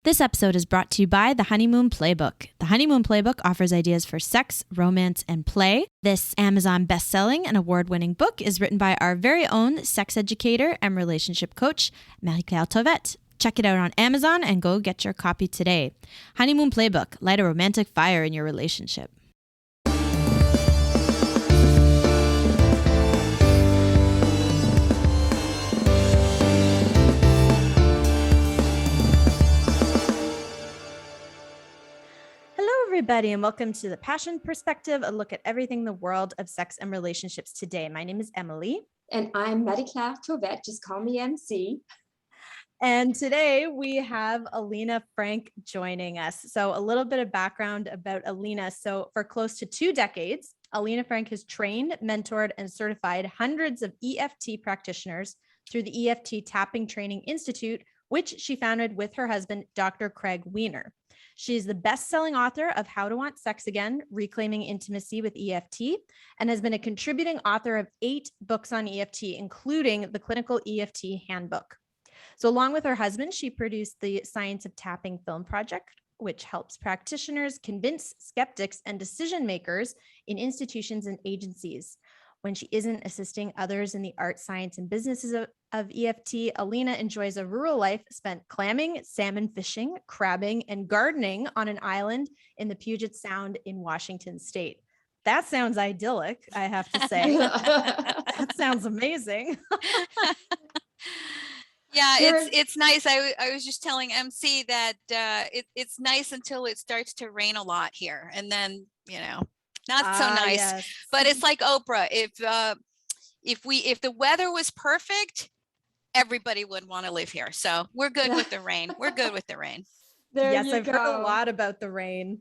This episode is brought to you by The Honeymoon Playbook. The Honeymoon Playbook offers ideas for sex, romance, and play. This Amazon best-selling and award-winning book is written by our very own sex educator and relationship coach, Marie-Claire Tauvette. Check it out on Amazon and go get your copy today. Honeymoon Playbook, light a romantic fire in your relationship. Everybody, and welcome to The Passion Perspective, a look at everything in the world of sex and relationships today. My name is Emily. And I'm Marie-Claire Tauvette, just call me MC. And today we have Alina Frank joining us. So a little bit of background about Alina. So for close to 2 decades, Alina Frank has trained, mentored, and certified hundreds of EFT practitioners through the EFT Tapping Training Institute, which she founded with her husband, Dr. Craig Weiner. She's the best-selling author of How to Want Sex Again, Reclaiming Intimacy with EFT, and has been a contributing author of 8 books on EFT, including the Clinical EFT Handbook. So along with her husband, she produced the Science of Tapping film project, which helps practitioners convince skeptics and decision makers in institutions and agencies. When she isn't assisting others in the art, science, and businesses of EFT, Alina enjoys a rural life spent clamming, salmon fishing, crabbing, and gardening on an island in the Puget Sound in Washington state. That sounds idyllic, I have to say. That sounds amazing. Yeah, it's nice. I was just telling MC that it's nice until it starts to rain a lot here, and then not so nice. Yes. But it's like Oprah. If the weather was perfect, everybody would want to live here. So we're good with the rain. We're good with the rain. Yes, I've heard a lot about the rain.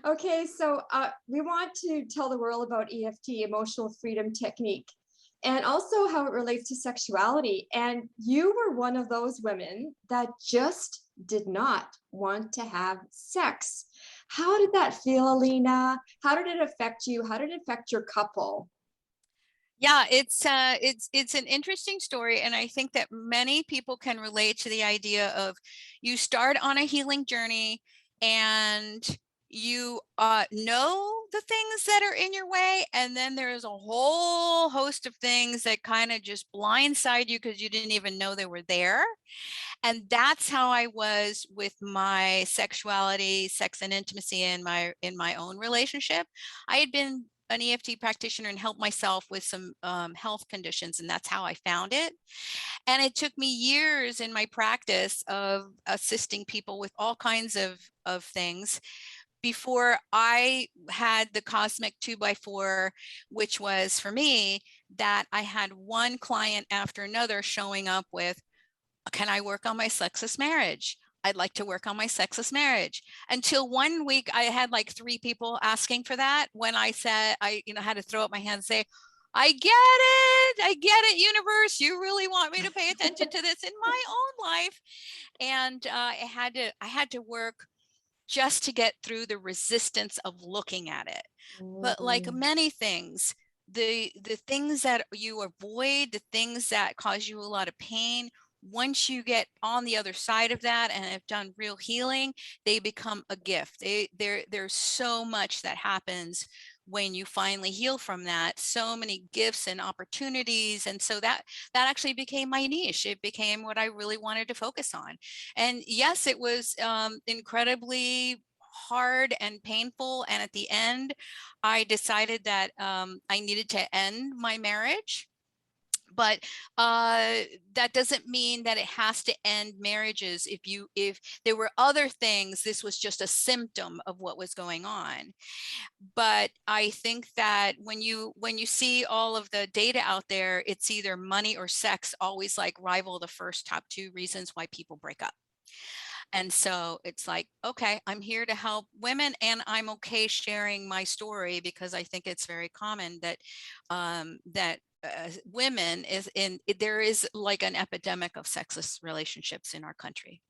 Okay, so we want to tell the world about EFT, emotional freedom technique, and also how it relates to sexuality. And you were one of those women that just did not want to have sex. How did that feel, Alina? How did it affect you? How did it affect your couple? Yeah, it's an interesting story, and I think that many people can relate to the idea of you start on a healing journey and you know the things that are in your way, and then there's a whole host of things that kind of just blindside you because you didn't even know they were there. And that's how I was with my sexuality, sex and intimacy in my own relationship. I had been an EFT practitioner and helped myself with some health conditions, and that's how I found it. And it took me years in my practice of assisting people with all kinds of things before I had the cosmic 2x4, which was for me that I had one client after another showing up with, can I work on my sexless marriage? I'd like to work on my sexless marriage. Until one week I had like 3 people asking for that, when I said, I had to throw up my hand and say, I get it, universe. You really want me to pay attention to this in my own life. And I had to work just to get through the resistance of looking at it. But like many things, the things that you avoid, the things that cause you a lot of pain, once you get on the other side of that and have done real healing, they become a gift. There's so much that happens when you finally heal from that, so many gifts and opportunities. And so that actually became my niche. It became what I really wanted to focus on. And yes, it was incredibly hard and painful. And at the end, I decided that I needed to end my marriage. But that doesn't mean that it has to end marriages. If there were other things, this was just a symptom of what was going on. But I think that when you see all of the data out there, it's either money or sex always like rival the first top 2 reasons why people break up. And so it's like, okay, I'm here to help women, and I'm okay sharing my story because I think it's very common that women there is like an epidemic of sexless relationships in our country.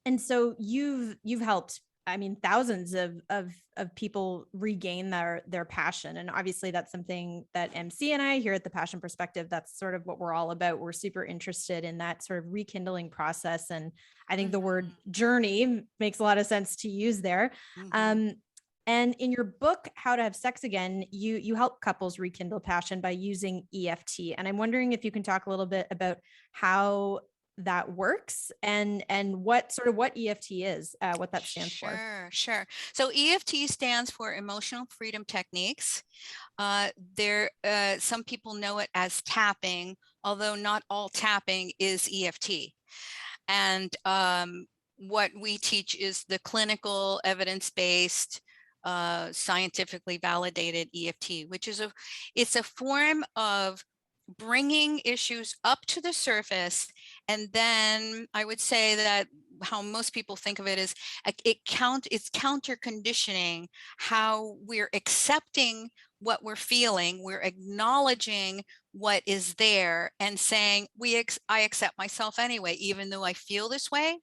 And so you've helped I mean, thousands of people regain their passion. And obviously that's something that MC and I here at the Passion Perspective, that's sort of what we're all about. We're super interested in that sort of rekindling process. And I think the word journey makes a lot of sense to use there. And in your book, How to Have Sex Again, you help couples rekindle passion by using EFT. And I'm wondering if you can talk a little bit about how that works and what EFT is, what that stands for. Sure. So EFT stands for Emotional Freedom Techniques. Some people know it as tapping, although not all tapping is EFT. And what we teach is the clinical, evidence-based, scientifically validated EFT, which is it's a form of bringing issues up to the surface. And then I would say that how most people think of it is it's counter conditioning, how we're accepting what we're feeling, we're acknowledging what is there and saying, I accept myself anyway, even though I feel this way.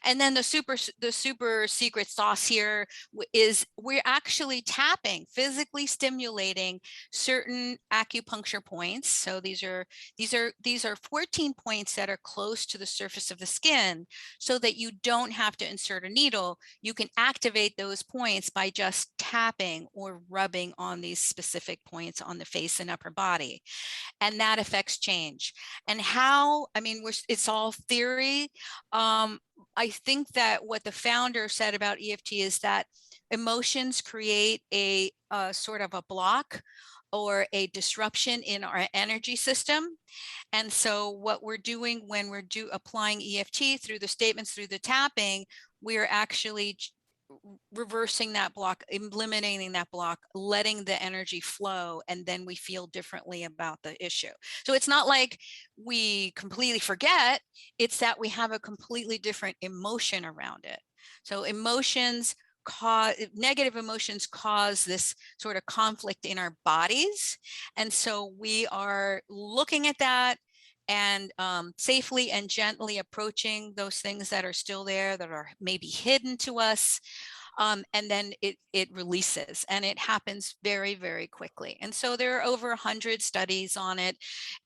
And then the super secret sauce here is we're actually tapping, physically stimulating certain acupuncture points. So these are 14 points that are close to the surface of the skin, so that you don't have to insert a needle. You can activate those points by just tapping or rubbing on these specific points on the face and upper body. And that affects change. And how, I mean, it's all theory. I think that what the founder said about EFT is that emotions create a sort of a block or a disruption in our energy system. And so what we're doing when we're applying EFT through the statements, through the tapping, we're actually reversing that block, eliminating that block, letting the energy flow, and then we feel differently about the issue. So it's not like we completely forget, it's that we have a completely different emotion around it. So negative emotions cause this sort of conflict in our bodies. And so we are looking at that and safely and gently approaching those things that are still there, that are maybe hidden to us. And then it releases, and it happens very, very quickly. And so there are over 100 studies on it.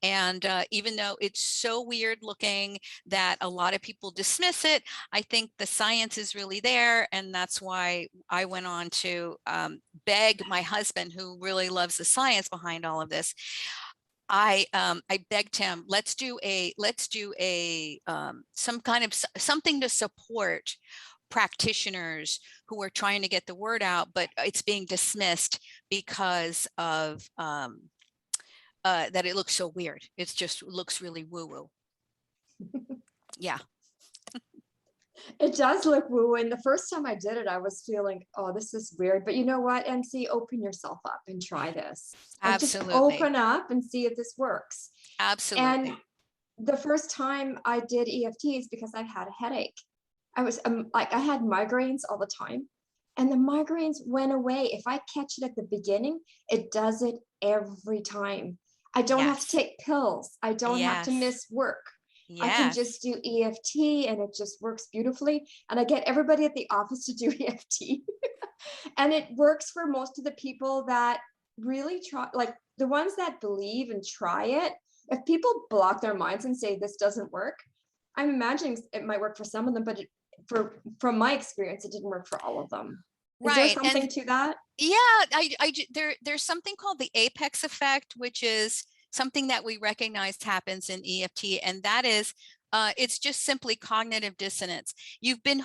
And even though it's so weird looking that a lot of people dismiss it, I think the science is really there. And that's why I went on to beg my husband, who really loves the science behind all of this. I begged him, let's do some kind of something to support practitioners who are trying to get the word out, but it's being dismissed because of that it looks so weird. It just looks really woo-woo. Yeah. It does look woo. And the first time I did it, I was feeling, oh, this is weird. But you know what, MC, open yourself up and try this. Absolutely. Just open up and see if this works. Absolutely. And the first time I did EFTs, because I had a headache. I was I had migraines all the time, and the migraines went away. If I catch it at the beginning, it does it every time. I don't have to take pills. I don't have to miss work. I can just do EFT and it just works beautifully. And I get everybody at the office to do EFT. And it works for most of the people that really try, like the ones that believe and try it. If people block their minds and say this doesn't work, I'm imagining it might work for some of them, but from my experience, it didn't work for all of them. Is there something to that? Yeah, there's something called the apex effect, which is something that we recognize happens in EFT, and that is it's just simply cognitive dissonance. You've been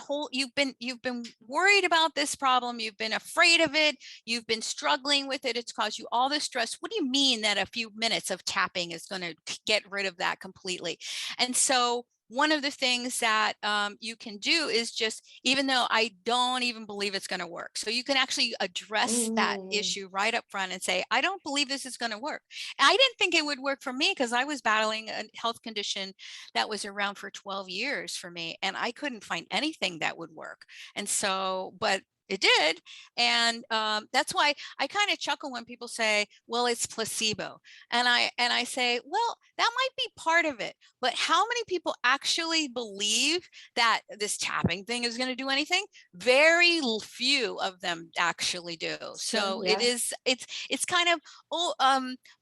worried about this problem. You've been afraid of it. You've been struggling with it. It's caused you all this stress. What do you mean that a few minutes of tapping is going to get rid of that completely? And so one of the things that you can do is just, even though I don't even believe it's going to work, so you can actually address that issue right up front and say, I don't believe this is going to work. I didn't think it would work for me because I was battling a health condition that was around for 12 years for me, and I couldn't find anything that would work. And so, but It did. And that's why I kind of chuckle when people say, well, it's placebo. And I say, well, that might be part of it. But how many people actually believe that this tapping thing is going to do anything? Very few of them actually do. So Yes. it's kind of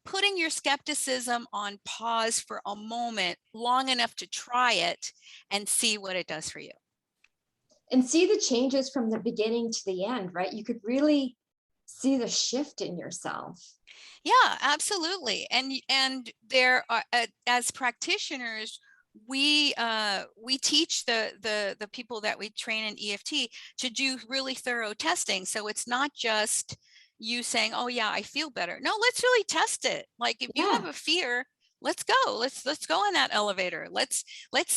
putting your skepticism on pause for a moment, long enough to try it and see what it does for you. And see the changes from the beginning to the end, right? You could really see the shift in yourself. Yeah, absolutely. And there are, as practitioners, we teach the people that we train in EFT to do really thorough testing. So it's not just you saying, oh yeah, I feel better. No, let's really test it. Like if you have Yeah. a fear, let's go. Let's go in that elevator. Let's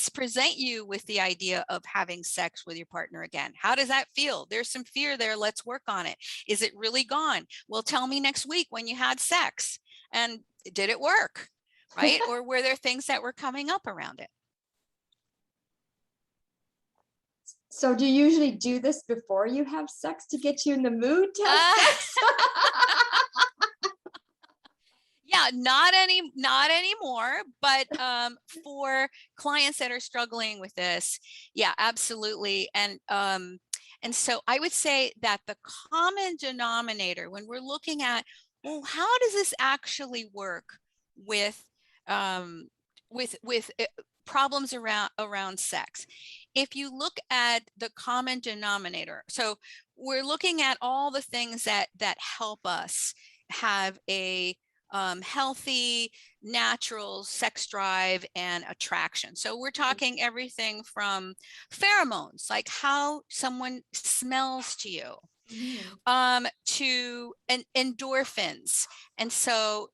present you with the idea of having sex with your partner again. How does that feel? There's some fear there. Let's work on it. Is it really gone? Well, tell me next week when you had sex, and did it work? Right? Or were there things that were coming up around it? So do you usually do this before you have sex to get you in the mood to have sex? Yeah, not anymore, but for clients that are struggling with this, yeah, absolutely. And so I would say that the common denominator when we're looking at, well, how does this actually work with um, problems around sex? If you look at the common denominator, so we're looking at all the things that help us have a healthy, natural sex drive and attraction. So we're talking everything from pheromones, like how someone smells to you, to endorphins. And so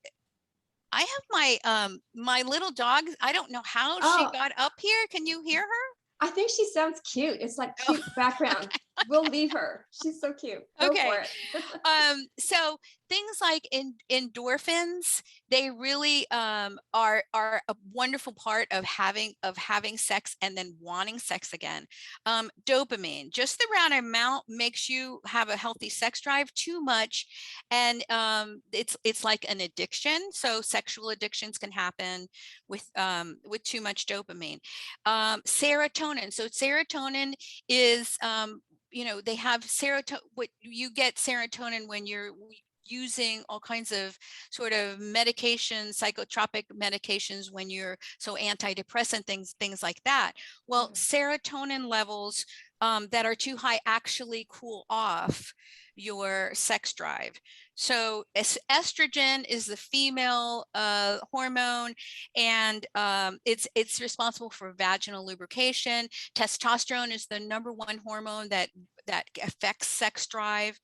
I have my little dog. I don't know how she Oh, got up here. Can you hear her? I think she sounds cute. It's like Oh, cute background. We'll leave her. She's so cute. Go for okay. it. So things like endorphins, they really are a wonderful part of having sex and then wanting sex again. Dopamine, just the right amount makes you have a healthy sex drive. Too much, and it's like an addiction. So sexual addictions can happen with too much dopamine. Serotonin. So serotonin is they have serotonin. What you get serotonin when you're using all kinds of sort of medications, psychotropic medications, when you're antidepressant things like that. Well, serotonin levels that are too high actually cool off your sex drive. So estrogen is the female hormone, and it's responsible for vaginal lubrication. Testosterone is the #1 hormone that affects sex drive.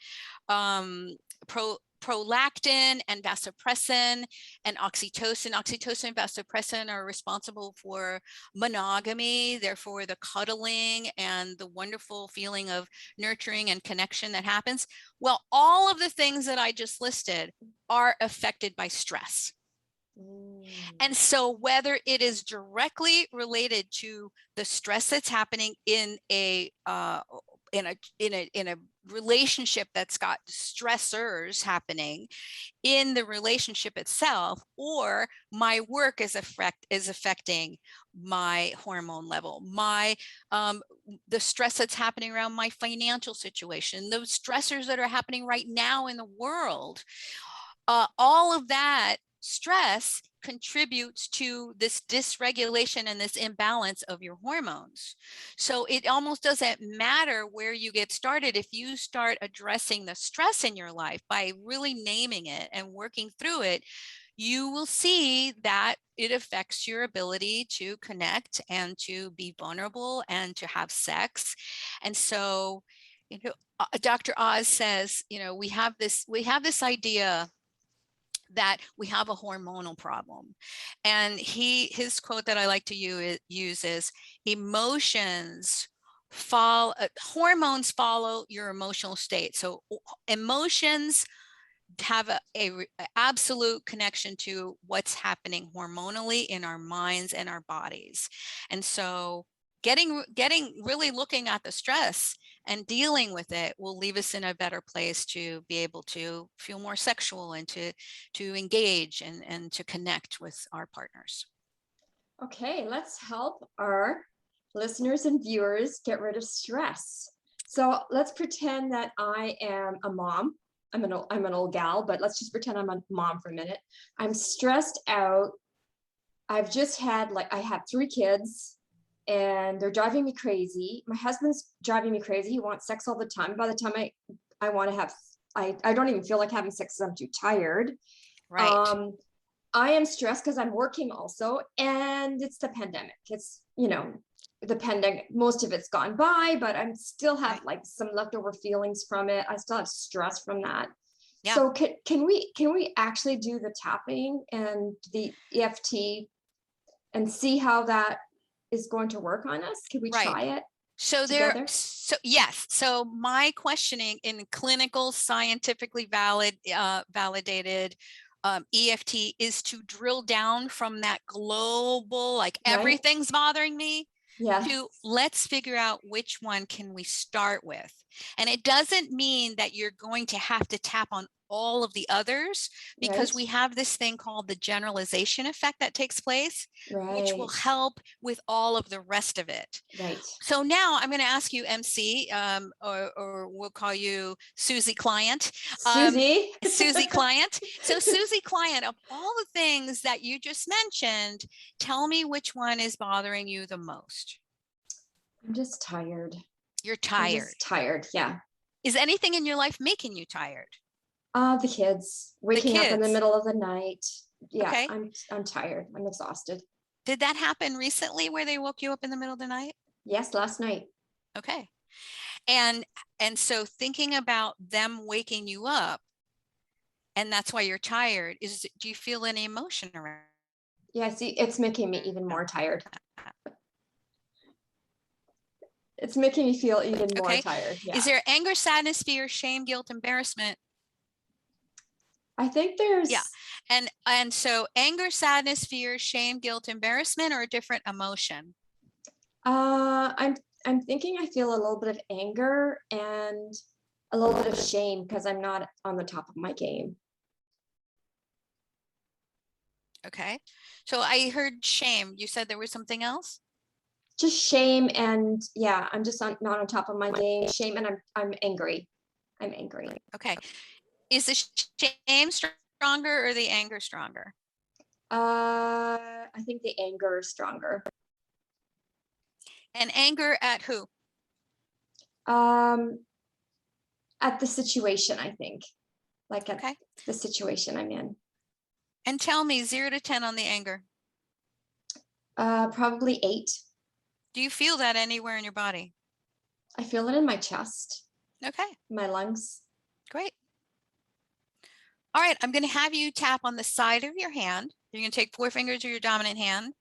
Prolactin and vasopressin and oxytocin. Oxytocin and vasopressin are responsible for monogamy, therefore the cuddling and the wonderful feeling of nurturing and connection that happens. Well, all of the things that I just listed are affected by stress. And so whether it is directly related to the stress that's happening in a relationship that's got stressors happening in the relationship itself, or my work is affecting my hormone level, my the stress that's happening around my financial situation, those stressors that are happening right now in the world, all of that stress contributes to this dysregulation and this imbalance of your hormones. So it almost doesn't matter where you get started. If you start addressing the stress in your life by really naming it and working through it, you will see that it affects your ability to connect and to be vulnerable and to have sex. And so, Dr. Oz says, we have this idea that we have a hormonal problem. And his quote that I like to use is, hormones follow your emotional state. So emotions have a absolute connection to what's happening hormonally in our minds and our bodies. And so getting really looking at the stress and dealing with it will leave us in a better place to be able to feel more sexual and to engage and to connect with our partners. Okay, let's help our listeners and viewers get rid of stress. So let's pretend that I am a mom. I'm an old gal, but let's just pretend I'm a mom for a minute. I'm stressed out. I've just had, I have 3 kids and they're driving me crazy. My husband's driving me crazy. He wants sex all the time. By the time I want to have, I don't even feel like having sex because I'm too tired. Right. I am stressed because I'm working also, and it's the pandemic. It's, the pandemic, most of it's gone by, but I'm still have Right. like some leftover feelings from it. I still have stress from that. Yeah. So can we actually do the tapping and the EFT and see how that is going to work on us? Can we Right. try it So together? yes. So my questioning in clinical, scientifically validated EFT is to drill down from that global, like Right? everything's bothering me, Yeah. to let's figure out which one can we start with. And it doesn't mean that you're going to have to tap on all of the others, because Right. we have this thing called the generalization effect that takes place, which will Right. help with all of the rest of it. Right. So now I'm going to ask you, MC, or we'll call you Susie Client. Susie. Susie Client. So Susie Client, of all the things that you just mentioned, tell me which one is bothering you the most. I'm just tired. You're I'm tired. just tired. Yeah. Is anything in your life making you tired? The kids waking up in the kids. middle of the night. Yeah, Okay. I'm tired. I'm exhausted. Did that happen recently where they woke you up in the middle of the night? Yes, last night. Okay. And so thinking about them waking you up, and that's why you're tired, do you feel any emotion around? Yeah, see, it's making me even more tired. It's making me feel even more Okay. tired. Yeah. Is there anger, sadness, fear, shame, guilt, embarrassment? I think there's. Yeah. And so anger, sadness, fear, shame, guilt, embarrassment, or a different emotion? I'm thinking I feel a little bit of anger and a little bit of shame because I'm not on the top of my game. Okay. So I heard shame. You said there was something else? Just shame and yeah, I'm just not on top of my game. Shame and I'm angry. I'm angry. Okay. Is the shame stronger or the anger stronger? I think the anger is stronger. And anger at who? At the situation, I think. Like at Okay. the situation I'm in. And tell me 0 to 10 on the anger. Probably 8. Do you feel that anywhere in your body? I feel it in my chest, Okay, my lungs. great. All right, I'm going to have you tap on the side of your hand. You're going to take 4 fingers of your dominant hand,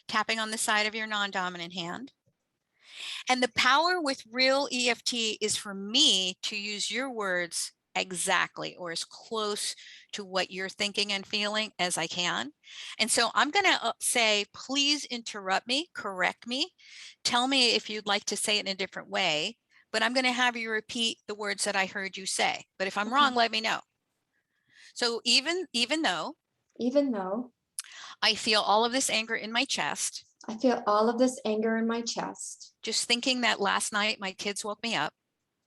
tapping on the side of your non-dominant hand. And the power with real EFT is for me to use your words exactly, or as close to what you're thinking and feeling as I can. And so I'm going to say, please interrupt me, correct me, tell me if you'd like to say it in a different way, but I'm going to have you repeat the words that I heard you say. But if I'm wrong, let me know. So even though I feel all of this anger in my chest, I feel all of this anger in my chest. just thinking that last night my kids woke me up.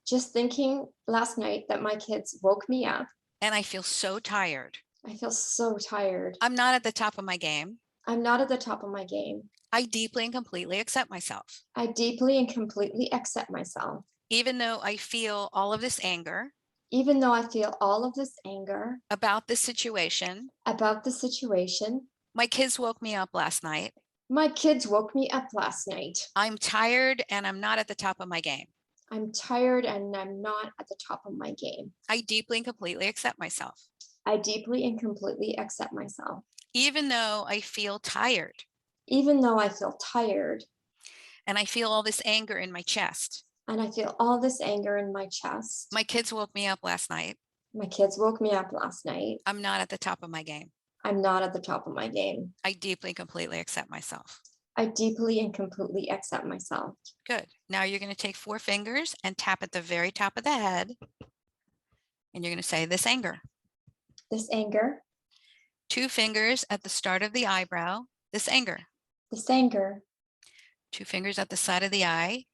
Just thinking last night that my kids woke me up. And I feel so tired. I feel so tired. I'm not at the top of my game. I'm not at the top of my game. I deeply and completely accept myself. I deeply and completely accept myself. Even though I feel all of this anger. Even though I feel all of this anger. About this situation. About the situation. My kids woke me up last night. My kids woke me up last night. I'm tired and I'm not at the top of my game. I'm tired and I'm not at the top of my game. I deeply and completely accept myself. I deeply and completely accept myself. Even though I feel tired. Even though I feel tired. And I feel all this anger in my chest. And I feel all this anger in my chest. My kids woke me up last night. My kids woke me up last night. I'm not at the top of my game. I'm not at the top of my game. I deeply and completely accept myself. I deeply and completely accept myself. Good. Now you're going to take 4 fingers and tap at the very top of the head. And you're going to say this anger. This anger. 2 fingers at the start of the eyebrow. This anger. This anger. 2 fingers at the side of the eye.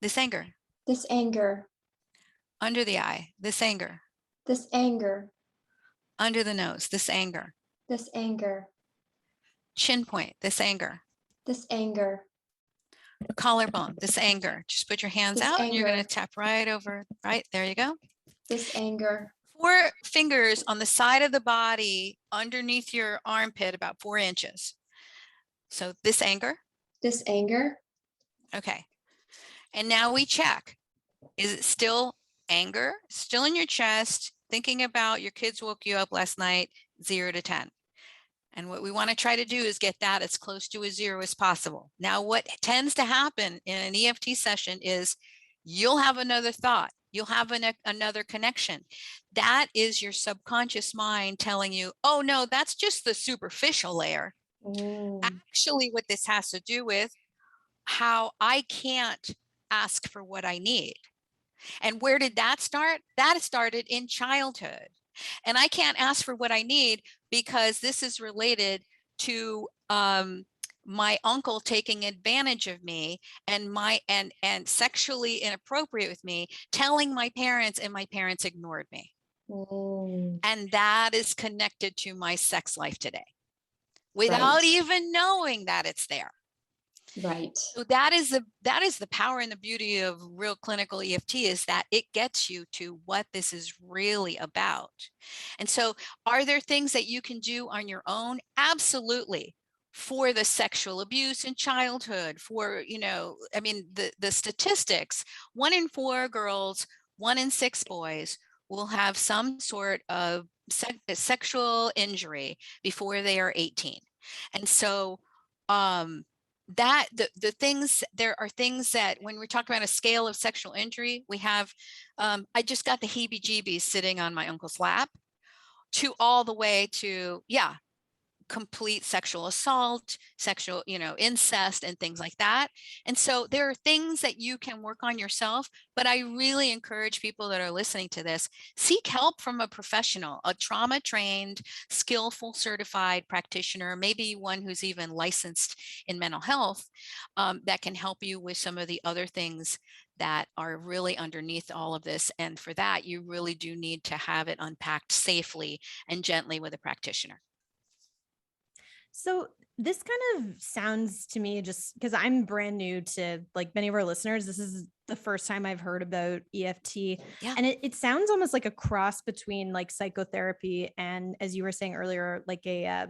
This anger. This anger. Under the eye. This anger. This anger. Under the nose. This anger. This anger. Chin point. This anger. This anger. Collarbone. This anger. Just put your hands This out and you're going to anger. tap right over. Right. There you go. This anger. 4 fingers on the side of the body underneath your armpit, about 4 inches. So this anger. This anger. Okay. And now we check. Is it still anger? Still in your chest, thinking about your kids woke you up last night, 0 to 10. And what we want to try to do is get that as close to a 0 as possible. Now, what tends to happen in an EFT session is you'll have another thought. You'll have another connection. That is your subconscious mind telling you, oh no, that's just the superficial layer. Actually, what this has to do with how I can't ask for what I need. And where did that start? That started in childhood. And I can't ask for what I need because this is related to my uncle taking advantage of me and and sexually inappropriate with me, telling my parents, and my parents ignored me. And that is connected to my sex life today without even knowing that it's there. Right. So that is the power and the beauty of real clinical EFT, is that it gets you to what this is really about. And so are there things that you can do on your own? Absolutely. For the sexual abuse in childhood, for, I mean, the statistics, 1 in 4 girls, 1 in 6 boys will have some sort of sexual injury before they are 18. And so that the things, there are things that when we're talking about a scale of sexual injury, we have, I just got the heebie-jeebies sitting on my uncle's lap, to all the way to, yeah, complete sexual assault, sexual, incest and things like that. And so there are things that you can work on yourself, but I really encourage people that are listening to this, seek help from a professional, a trauma trained, skillful, certified practitioner, maybe one who's even licensed in mental health, that can help you with some of the other things that are really underneath all of this. And for that, you really do need to have it unpacked safely and gently with a practitioner. So this kind of sounds to me, just because I'm brand new to, like, many of our listeners, this is the first time I've heard about EFT. Yeah. And it sounds almost like a cross between like psychotherapy and, as you were saying earlier, like a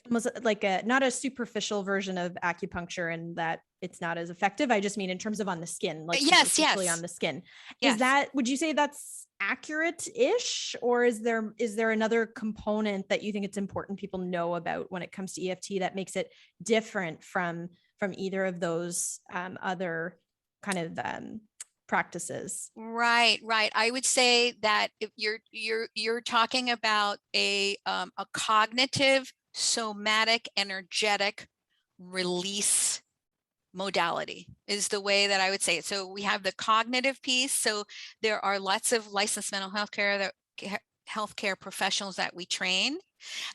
almost like a, not a superficial version of acupuncture, and that it's not as effective. I just mean in terms of on the skin, like superficially on the skin. Is that, would you say that's accurate-ish, or is there another component that you think it's important people know about when it comes to EFT that makes it different from either of those other kind of practices? Right. I would say that if you're talking about a cognitive, somatic, energetic release modality is the way that I would say it. So we have the cognitive piece. So there are lots of licensed mental health healthcare professionals that we train.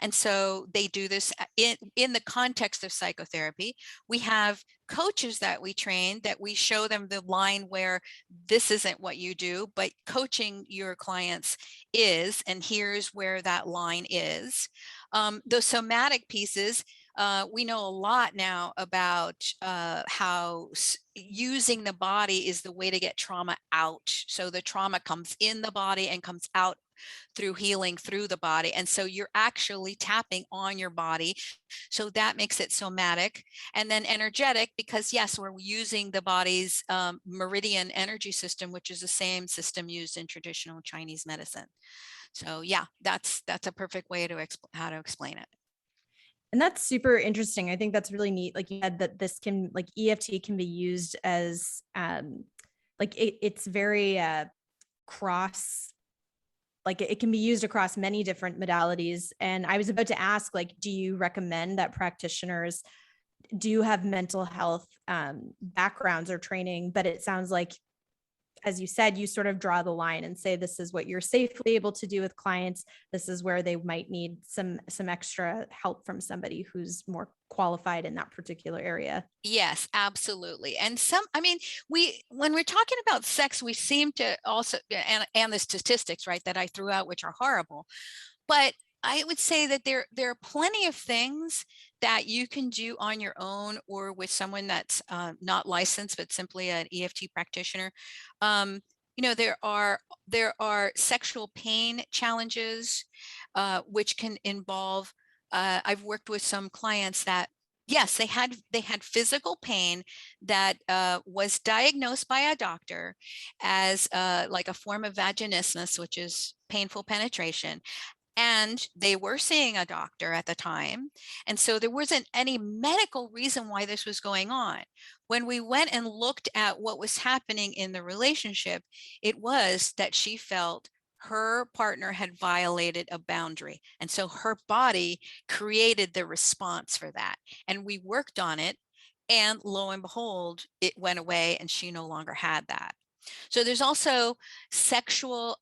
And so they do this in the context of psychotherapy. We have coaches that we train, that we show them the line where this isn't what you do, but coaching your clients is, and here's where that line is. The somatic pieces, we know a lot now about how using the body is the way to get trauma out. So the trauma comes in the body and comes out through healing through the body. And so you're actually tapping on your body. So that makes it somatic. And then energetic, because yes, we're using the body's meridian energy system, which is the same system used in traditional Chinese medicine. So yeah, that's a perfect way to how to explain it. And that's super interesting. I think that's really neat. Like you said, that this can, like, EFT can be used as like it's very cross like it can be used across many different modalities. And I was about to ask, like, do you recommend that practitioners do have mental health backgrounds or training? But it sounds like, as you said, you sort of draw the line and say, this is what you're safely able to do with clients. This is where they might need some extra help from somebody who's more qualified in that particular area. Yes, absolutely. And I mean, when we're talking about sex, we seem to also, and the statistics, right, that I threw out, which are horrible, but I would say that there are plenty of things that you can do on your own or with someone that's not licensed, but simply an EFT practitioner. You know, there are sexual pain challenges, which can involve. I've worked with some clients that, yes, they had physical pain that was diagnosed by a doctor as like a form of vaginismus, which is painful penetration. And they were seeing a doctor at the time. And so there wasn't any medical reason why this was going on. When we went and looked at what was happening in the relationship, it was that she felt her partner had violated a boundary. And so her body created the response for that. And we worked on it. And lo and behold, it went away and she no longer had that. So there's also sexual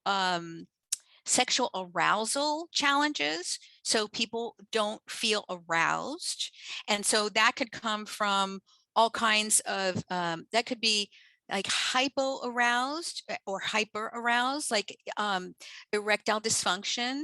arousal challenges. So people don't feel aroused. And so that could come from all kinds of, that could be like hypo aroused or hyper aroused, like erectile dysfunction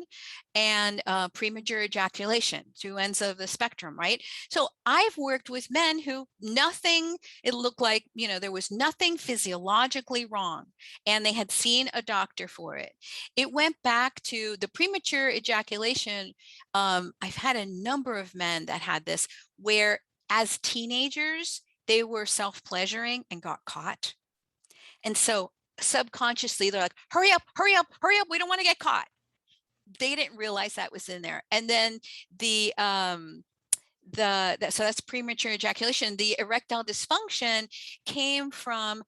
and premature ejaculation, two ends of the spectrum, right? So I've worked with men who it looked like, you know, there was nothing physiologically wrong and they had seen a doctor for it. It went back to the premature ejaculation. I've had a number of men that had this where as teenagers, they were self-pleasuring and got caught. And so subconsciously, they're like, hurry up, hurry up, hurry up. We don't want to get caught. They didn't realize that was in there. And then so that's premature ejaculation. The erectile dysfunction came from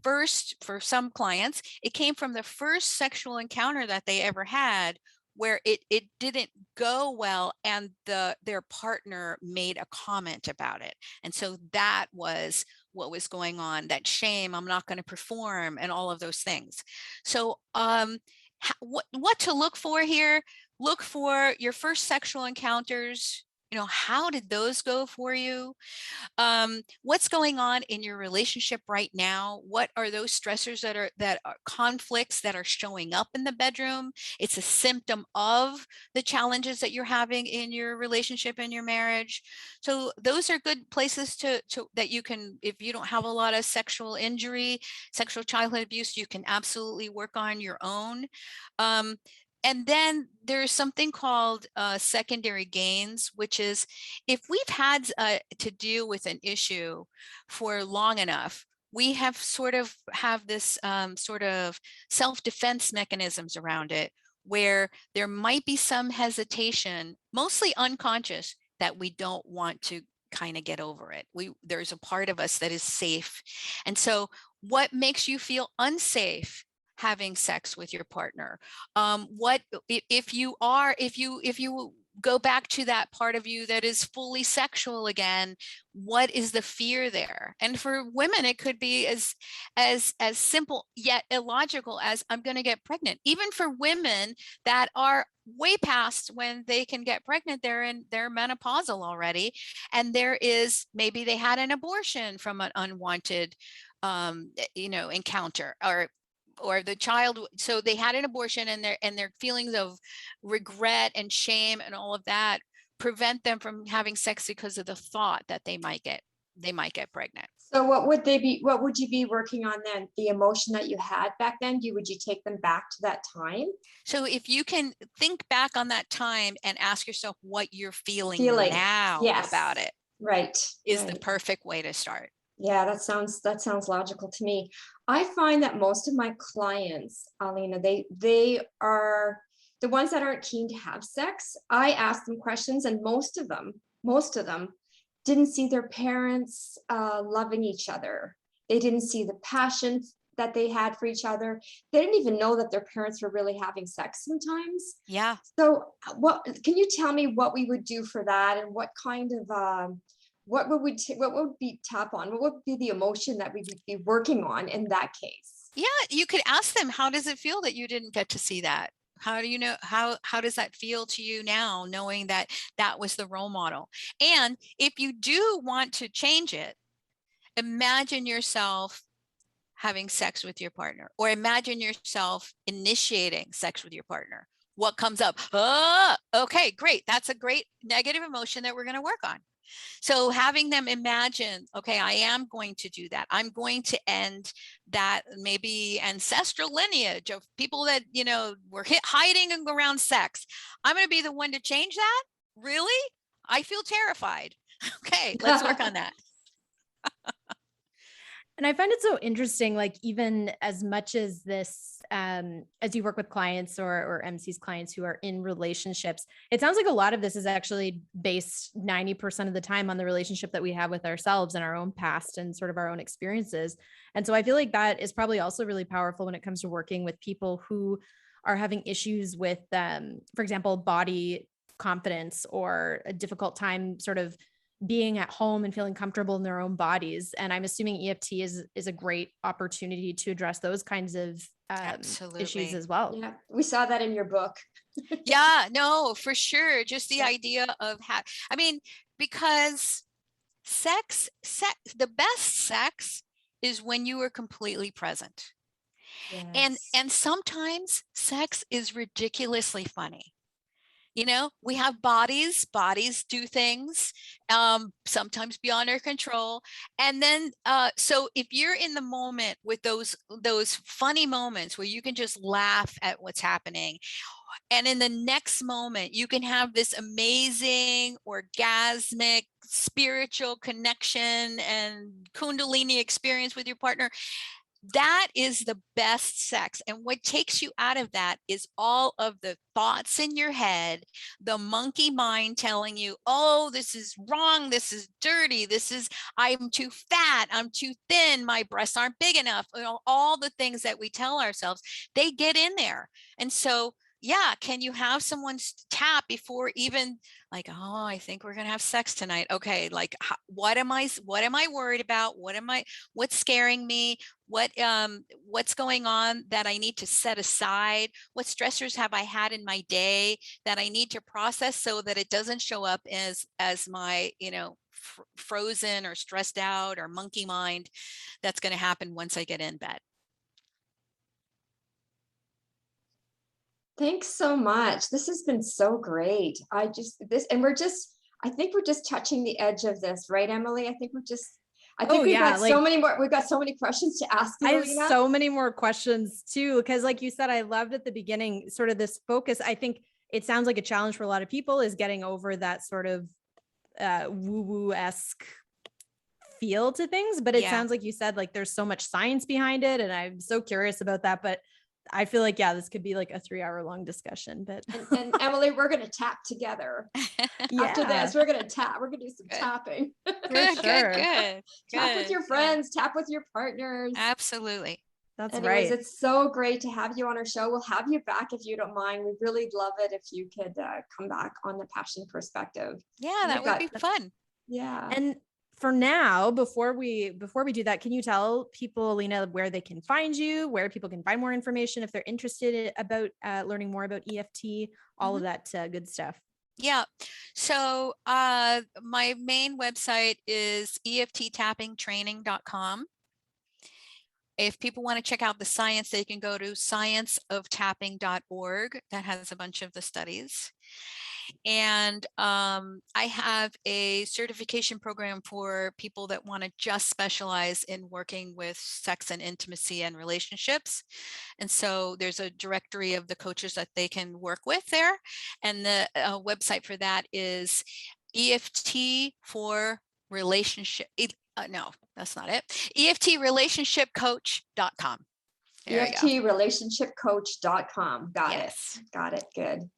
for some clients, it came from the first sexual encounter that they ever had, where it didn't go well and their partner made a comment about it. And so that was what was going on, that shame, I'm not going to perform, and all of those things. So what to look for here? Look for your first sexual encounters. You know, how did those go for you? What's going on in your relationship right now? What are those stressors that are conflicts that are showing up in the bedroom? It's a symptom of the challenges that you're having in your relationship and your marriage. So those are good places to that you can, if you don't have a lot of sexual injury, sexual childhood abuse, you can absolutely work on your own. And then there's something called secondary gains, which is if we've had to deal with an issue for long enough, we have this sort of self-defense mechanisms around it, where there might be some hesitation, mostly unconscious, that we don't want to kind of get over it. There's a part of us that is safe. And so what makes you feel unsafe having sex with your partner? What if you go back to that part of you that is fully sexual again, what is the fear there? And for women, it could be as simple yet illogical as, I'm going to get pregnant. Even for women that are way past when they can get pregnant, they're menopausal already, and maybe they had an abortion from an unwanted encounter, or the child, so they had an abortion, and their feelings of regret and shame and all of that prevent them from having sex because of the thought that they might get pregnant. So what would you be working on then? The emotion that you had back then, would you take them back to that time? So if you can think back on that time and ask yourself what you're feeling now about it, right, is the perfect way to start. Yeah, that sounds logical to me. I find that most of my clients, Alina, they are the ones that aren't keen to have sex. I ask them questions, and most of them didn't see their parents loving each other. They didn't see the passion that they had for each other. They didn't even know that their parents were really having sex sometimes. Yeah. So what can you tell me what we would do for that, and what kind of what would be tap on? What would be the emotion that we would be working on in that case? Yeah, you could ask them, how does it feel that you didn't get to see that? How do you know, how does that feel to you now, knowing that that was the role model? And if you do want to change it, imagine yourself having sex with your partner, or imagine yourself initiating sex with your partner. What comes up? Okay, great. That's a great negative emotion that we're going to work on. So having them imagine, okay, I am going to do that. I'm going to end that maybe ancestral lineage of people that, you know, were hiding around sex. I'm going to be the one to change that. Really? I feel terrified. Okay, let's work on that. And I find it so interesting, like even as much as this, as you work with clients or MC's clients who are in relationships, it sounds like a lot of this is actually based 90% of the time on the relationship that we have with ourselves and our own past and sort of our own experiences. And so I feel like that is probably also really powerful when it comes to working with people who are having issues with, for example, body confidence, or a difficult time sort of being at home and feeling comfortable in their own bodies. And I'm assuming EFT is a great opportunity to address those kinds of issues as well. Yeah, we saw that in your book. Yeah, no, for sure. Just the idea of I mean, because the best sex is when you are completely present. Yes. And sometimes sex is ridiculously funny. You know, we have bodies do things, sometimes beyond our control. And then, so if you're in the moment with those funny moments where you can just laugh at what's happening, and in the next moment, you can have this amazing, orgasmic, spiritual connection and Kundalini experience with your partner. That is the best sex. And what takes you out of that is all of the thoughts in your head, the monkey mind telling you, oh, this is wrong, this is dirty, I'm too fat, I'm too thin, my breasts aren't big enough. You know, all the things that we tell ourselves, they get in there. And so, yeah, can you have someone tap before even like, oh, I think we're going to have sex tonight. Okay, like what am I worried about? What's scaring me? What's going on that I need to set aside? What stressors have I had in my day that I need to process so that it doesn't show up as my, you know, frozen or stressed out or monkey mind that's going to happen once I get in bed. Thanks so much. This has been so great. I think we're just touching the edge of this, right, Emily? I think we've got so many questions to ask you, I have Alina. so many more questions too, because like you said, I loved at the beginning, sort of this focus. I think it sounds like a challenge for a lot of people is getting over that sort of woo-woo-esque feel to things, but it sounds like you said, like there's so much science behind it. And I'm so curious about that, but I feel like, yeah, this could be like a 3-hour long discussion, but and Emily, we're going to tap together. After this, we're going to tap. We're going to do some tapping. Good. Tap with your friends, tap with your partners. Absolutely. That's Anyways, right. It's so great to have you on our show. We'll have you back if you don't mind. We'd really love it if you could come back on the Passion Perspective. Yeah, that would be fun. Yeah. And for now, before we do that, can you tell people, Alina, where they can find you, where people can find more information if they're interested about learning more about EFT, all of that good stuff? Yeah. So my main website is EFTtappingtraining.com. If people want to check out the science, they can go to scienceoftapping.org. That has a bunch of the studies. And I have a certification program for people that want to just specialize in working with sex and intimacy and relationships. And so there's a directory of the coaches that they can work with there. And the website for that is EFT for relationship. No, that's not it. EFTrelationshipcoach.com. EFTrelationshipcoach.com. Got it. Good.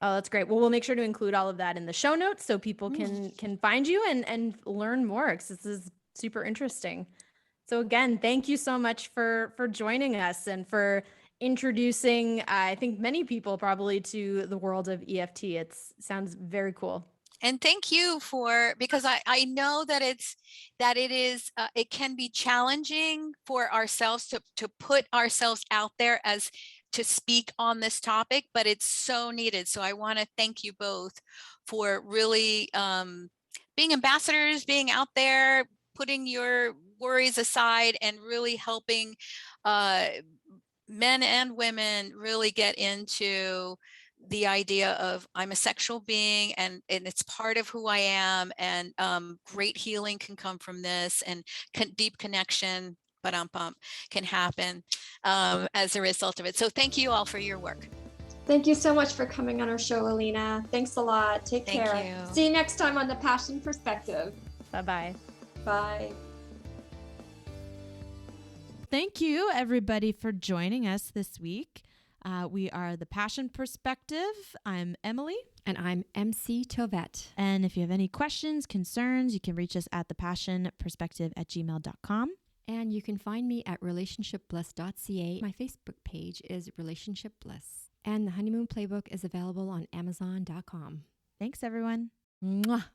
Oh, that's great. Well, we'll make sure to include all of that in the show notes so people can find you and learn more, because this is super interesting. So again, thank you so much for joining us and for introducing, I think many people probably to the world of EFT. It sounds very cool. And thank you because I know that it can be challenging for ourselves to put ourselves out there as to speak on this topic, but it's so needed. So I want to thank you both for really being ambassadors, being out there, putting your worries aside, and really helping men and women really get into the idea of I'm a sexual being and it's part of who I am, and great healing can come from this, and deep connection can happen as a result of it. So thank you all for your work. Thank you so much for coming on our show, Alina. Thanks a lot. Take Thank care. you. See you next time on The Passion Perspective. Bye-bye. Bye. Thank you, everybody, for joining us this week. We are The Passion Perspective. I'm Emily. And I'm MC Tovette. And if you have any questions, concerns, you can reach us at thepassionperspective@gmail.com. And you can find me at relationshipbliss.ca. My Facebook page is Relationship Bliss. And the Honeymoon Playbook is available on Amazon.com. Thanks, everyone. Mwah.